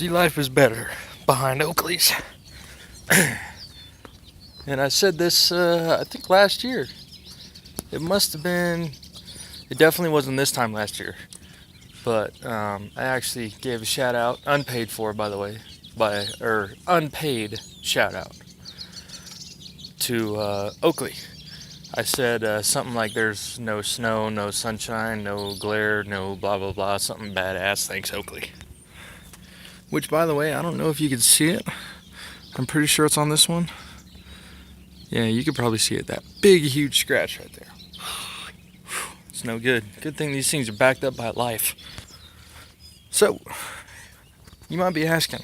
See, life is better behind Oakley's. And I said this, I think last year. It must have been, it definitely wasn't this time last year. But I actually gave a shout out, unpaid for, by the way, unpaid shout out to Oakley. I said something like there's no snow, no sunshine, no glare, no blah blah blah, something badass, thanks Oakley. Which, by the way, I don't know if you can see it. I'm pretty sure it's on this one. Yeah, you could probably see it, that big huge scratch right there. It's no good. Good thing these things are backed up by life. So, you might be asking,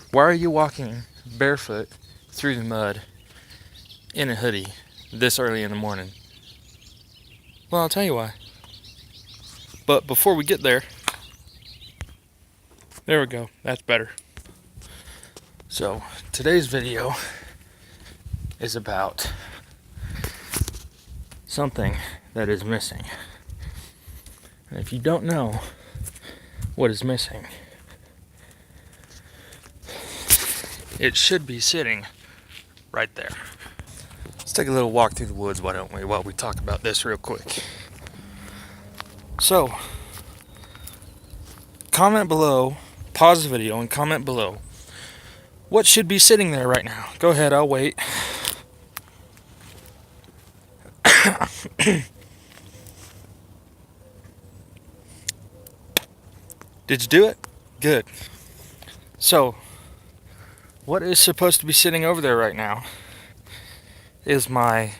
why are you walking barefoot through the mud in a hoodie this early in the morning? Well, I'll tell you why. But before we get there we go. That's better. So, today's video is about something that is missing. And if you don't know what is missing, it should be sitting right there. Let's take a little walk through the woods, why don't we, while we talk about this real quick. So, comment below, pause the video and comment below what should be sitting there right now. Go ahead, I'll wait. Did you do it? Good. So, what is supposed to be sitting over there right now is my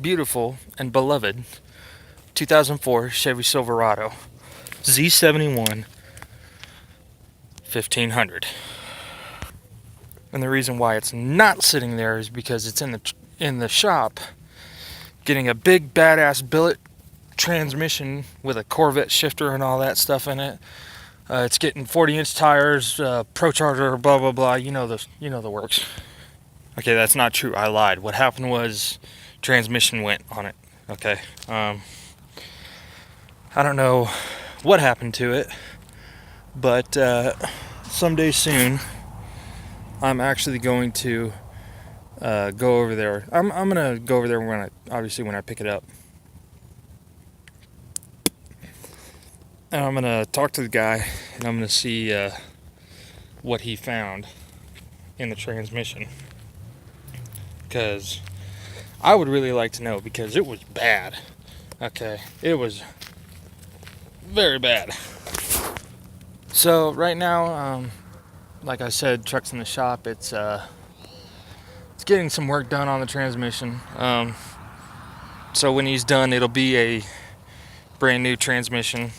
beautiful and beloved 2004 Chevy Silverado Z71 1500. And the reason why it's not sitting there is because it's in the shop getting a big badass billet transmission with a Corvette shifter and all that stuff in it. It's getting 40-inch tires, Pro Charger, blah blah blah. You know the works. Okay, that's not true. I lied. What happened was transmission went on it. Okay. I don't know what happened to it, but someday soon I'm actually going to go over there. I'm gonna go over there when I pick it up. And I'm gonna talk to the guy and I'm gonna see what he found in the transmission. Because I would really like to know, because it was bad. Okay, it was very bad. So right now, like I said, truck's in the shop. It's getting some work done on the transmission. So when he's done, it'll be a brand new transmission.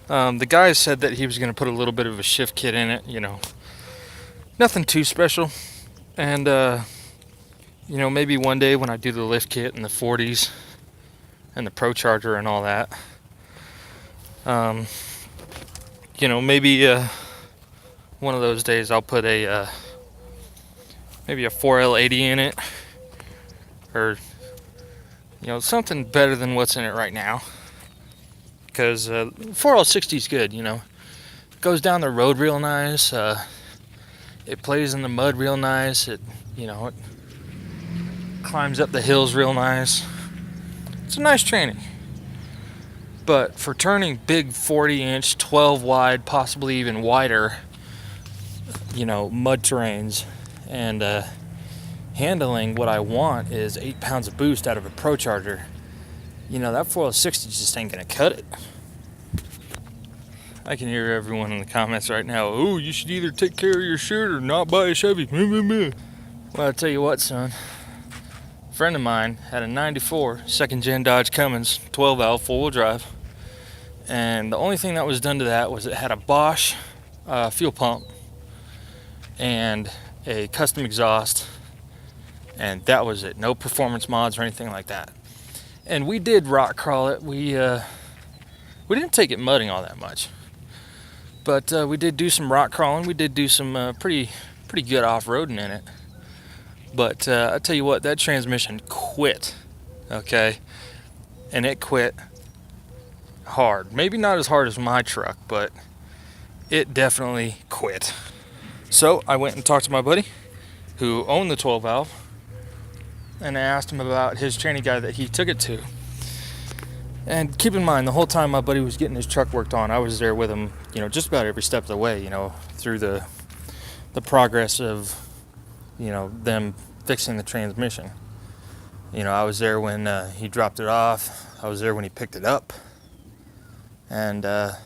The guy said that he was going to put a little bit of a shift kit in it, nothing too special. And, maybe one day when I do the lift kit and the 40s and the Pro Charger and all that, maybe one of those days I'll put maybe a 4L80 in it, or, something better than what's in it right now. Because 4L60 is good, It goes down the road real nice. It plays in the mud real nice. It climbs up the hills real nice. It's a nice training. But for turning big 40-inch, 12 wide, possibly even wider, mud terrains, and handling what I want is 8 pounds of boost out of a Pro Charger. That 4L60 just ain't gonna cut it. I can hear everyone in the comments right now. Oh, you should either take care of your shirt or not buy a Chevy. Well, I'll tell you what, son. A friend of mine had a 94 second-gen Dodge Cummins 12-valve four-wheel drive. And the only thing that was done to that was it had a Bosch fuel pump and a custom exhaust. And that was it. No performance mods or anything like that. And we did rock crawl it. We didn't take it mudding all that much, but we did do some rock crawling. We did do some pretty good off-roading in it. But I tell you what, that transmission quit. Okay, and it quit hard. Maybe not as hard as my truck, but it definitely quit. So I went and talked to my buddy who owned the 12 valve, and I asked him about his training guy that he took it to. And keep in mind, the whole time my buddy was getting his truck worked on, I was there with him, just about every step of the way, through the progress of, them fixing the transmission. I was there when he dropped it off. I was there when he picked it up. And, I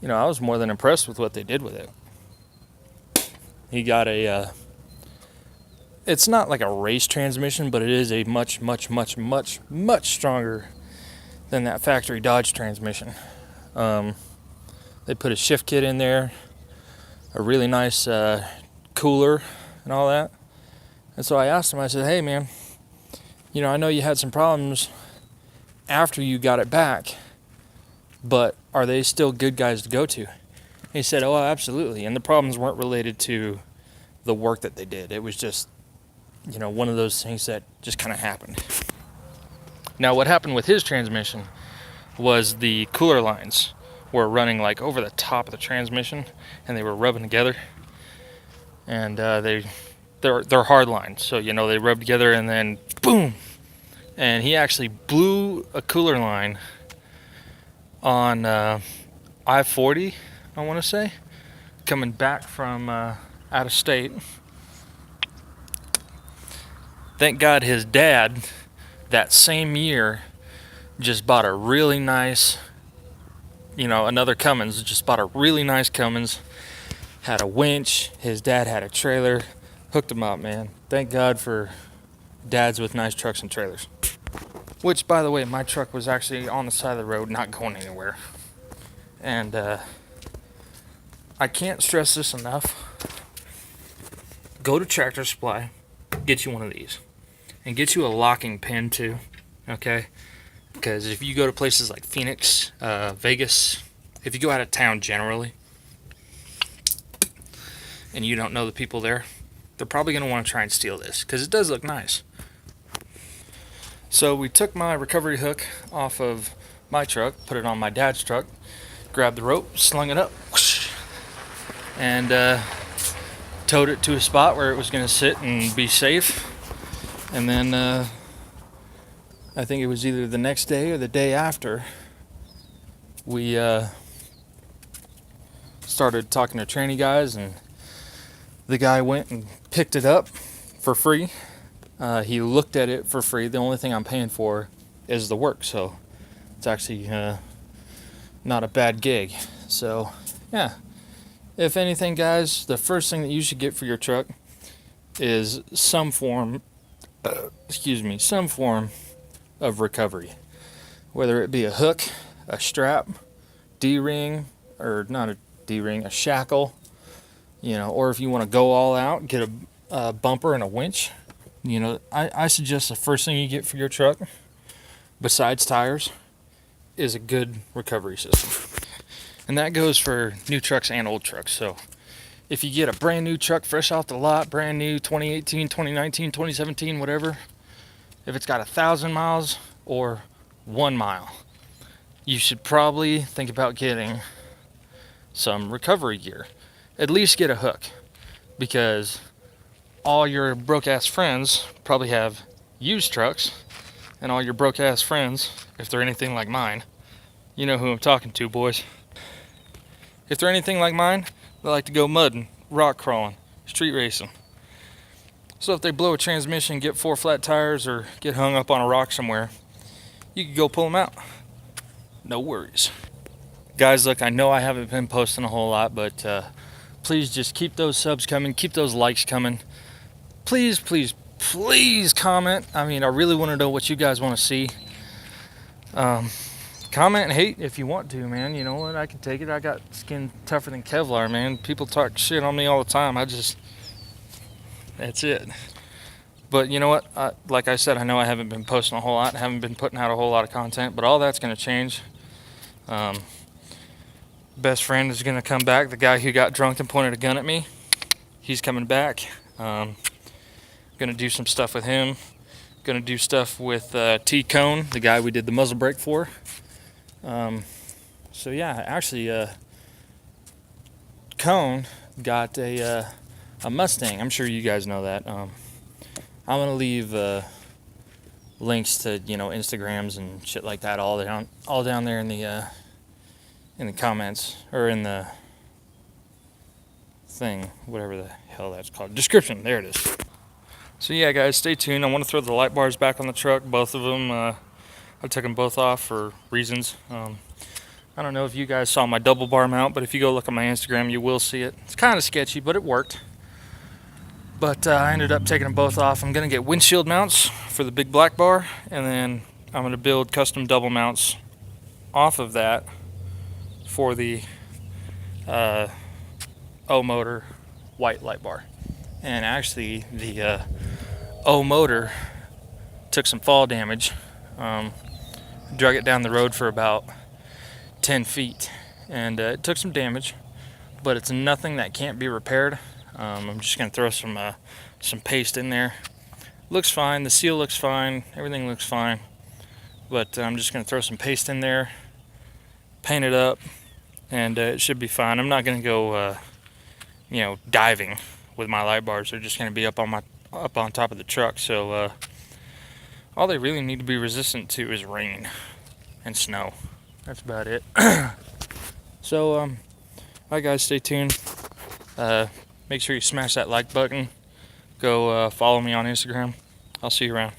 was more than impressed with what they did with it. He got it's not like a race transmission, but it is a much, much, much, much, much stronger than that factory Dodge transmission. They put a shift kit in there, a really nice cooler and all that. And so I asked him, I said, hey man, I know you had some problems after you got it back, but are they still good guys to go to? He said, oh, absolutely. And the problems weren't related to the work that they did. It was just, one of those things that just kind of happened. Now, what happened with his transmission was the cooler lines were running like over the top of the transmission, and they were rubbing together. And they're hard lines, so they rub together, and then boom. And he actually blew a cooler line on I-40, I want to say, coming back from out of state. Thank God his dad, that same year, just bought a really nice, another Cummins, just bought a really nice Cummins, had a winch, his dad had a trailer, hooked him up, man. Thank God for dads with nice trucks and trailers. Which, by the way, my truck was actually on the side of the road, not going anywhere. And I can't stress this enough. Go to Tractor Supply, get you one of these, and get you a locking pin too, okay? Because if you go to places like Phoenix, Vegas, if you go out of town generally, and you don't know the people there, they're probably going to want to try and steal this, because it does look nice. So we took my recovery hook off of my truck, put it on my dad's truck, grabbed the rope, slung it up, whoosh, and towed it to a spot where it was going to sit and be safe. And then I think it was either the next day or the day after, we started talking to training guys, and the guy went and picked it up for free. He looked at it for free. The only thing I'm paying for is the work, so it's actually not a bad gig. So yeah, if anything, guys, the first thing that you should get for your truck is some form of recovery, whether it be a hook, a strap, D-ring, or not a D-ring, a shackle, or if you want to go all out, get a bumper and a winch. I suggest the first thing you get for your truck, besides tires, is a good recovery system. And that goes for new trucks and old trucks. So if you get a brand new truck fresh off the lot, brand new 2018, 2019, 2017, whatever, if it's got 1,000 miles or 1 mile, you should probably think about getting some recovery gear. At least get a hook, because all your broke-ass friends probably have used trucks, and all your broke-ass friends, if they're anything like mine, you know who I'm talking to, boys. If they're anything like mine, they like to go mudding, rock crawling, street racing. So if they blow a transmission, get 4 flat tires, or get hung up on a rock somewhere, you can go pull them out. No worries. Guys, look, I know I haven't been posting a whole lot, but please just keep those subs coming, keep those likes coming. Please, please, please comment. I mean, I really want to know what you guys want to see. Comment and hate if you want to, man. You know what? I can take it. I got skin tougher than Kevlar, man. People talk shit on me all the time. That's it. But you know what? Like I said, I know I haven't been posting a whole lot. I haven't been putting out a whole lot of content, but all that's going to change. Best friend is going to come back. The guy who got drunk and pointed a gun at me, he's coming back. Going to do some stuff with him. Going to do stuff with T Cone, the guy we did the muzzle brake for. So yeah, actually, cone got a Mustang. I'm sure you guys know that. I'm gonna leave links to Instagrams and shit like that all down there in the comments, or in the thing, whatever the hell that's called, description. There it is. So yeah, guys, stay tuned. I want to throw the light bars back on the truck, both of them. I took them both off for reasons. I don't know if you guys saw my double bar mount, but if you go look at my Instagram, you will see it. It's kind of sketchy, but it worked. But I ended up taking them both off. I'm going to get windshield mounts for the big black bar, and then I'm going to build custom double mounts off of that for the O motor white light bar. And actually, the O motor took some fall damage. Drug it down the road for about 10 feet, and it took some damage, but it's nothing that can't be repaired. I'm just going to throw some paste in there. Looks fine. The seal looks fine. Everything looks fine. But I'm just going to throw some paste in there, paint it up, and it should be fine. I'm not going to go, diving with my light bars. They're just going to be up on top of the truck. So all they really need to be resistant to is rain and snow. That's about it. So, all right, guys, stay tuned. Make sure you smash that like button. Go follow me on Instagram. I'll see you around.